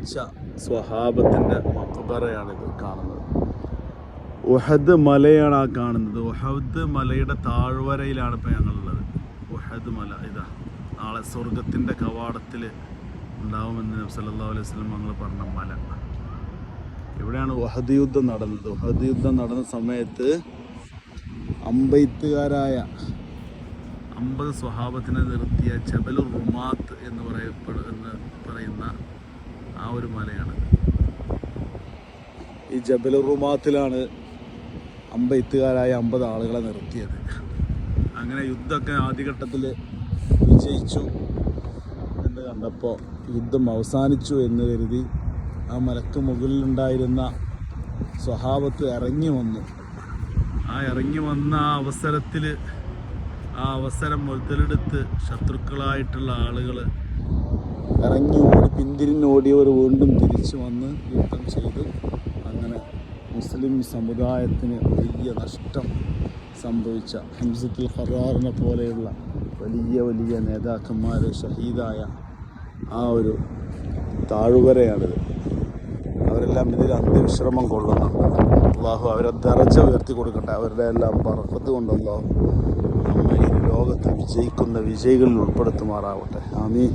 മരിച്ച സ്വഹാബത്തിൻ്റെ മഖ്ബറയാണിത് കാണുന്നത്. ഉഹദ് മലയാണ് ആ കാണുന്നത്. ഉഹദ് മലയുടെ താഴ്വരയിലാണ് ഇപ്പോൾ ഞങ്ങളുള്ളത്. ഉഹദ് മല ഇതാ നാളെ സ്വർഗത്തിൻ്റെ കവാടത്തിൽ ഉണ്ടാവുമെന്ന് നബി സല്ലല്ലാഹു അലൈഹി വസല്ലം ഞങ്ങൾ പറഞ്ഞ മല. ഇവിടെയാണ് ഉഹദ് യുദ്ധം നടന്നത്. ഉഹദ് യുദ്ധം നടന്ന സമയത്ത് അമ്പെയ്ത്തുകാരായ 50 സ്വഹാബത്തിനെ നിർത്തിയ ജബലുർ റുമാത്ത് എന്ന് പറയുന്ന ആ ഒരു മലയാണ്. ഈ ജബലുർ റുമാത്തിലാണ് അമ്പെയ്ത്തുകാരായ 50 ആളുകളെ നിർത്തിയത്. അങ്ങനെ യുദ്ധമൊക്കെ ആദ്യഘട്ടത്തിൽ വിജയിച്ചു എന്ന് കണ്ടപ്പോൾ യുദ്ധം അവസാനിച്ചു എന്ന് കരുതി ആ മലക്ക് മുകളിലുണ്ടായിരുന്ന സ്വഹാബത്ത് ഇറങ്ങി വന്നു. ആ ഇറങ്ങി വന്ന ആ അവസരത്തിൽ ആ അവസരം മുതലെടുത്ത് ശത്രുക്കളായിട്ടുള്ള ആളുകൾ ഇറങ്ങി ഓടി പിന്തിരിഞ്ഞോടിയവർ വീണ്ടും തിരിച്ചു വന്ന് യുദ്ധം ചെയ്തു. അങ്ങനെ മുസ്ലിം സമുദായത്തിന് വലിയ നഷ്ടം സംഭവിച്ച ഹംസത്തുൽ ഖറാറിനെ പോലെയുള്ള വലിയ നേതാക്കന്മാർ ഷഹീദായ ആ ഒരു താഴ്വരയാണിത്. അവരെല്ലാം ഇതിൽ അന്ത്യവിശ്രമം കൊള്ളുന്നുണ്ട്. അള്ളാഹു അവരെ ദറജ ഉയർത്തി കൊടുക്കട്ടെ. അവരുടെ എല്ലാം ബർക്കത്ത് കൊണ്ട് അള്ളാഹു നമ്മെ ഈ ലോകത്ത് വിജയിക്കുന്ന വിജയികളിൽ ഉൾപ്പെടുത്തുമാറാവട്ടെ. ആമീൻ.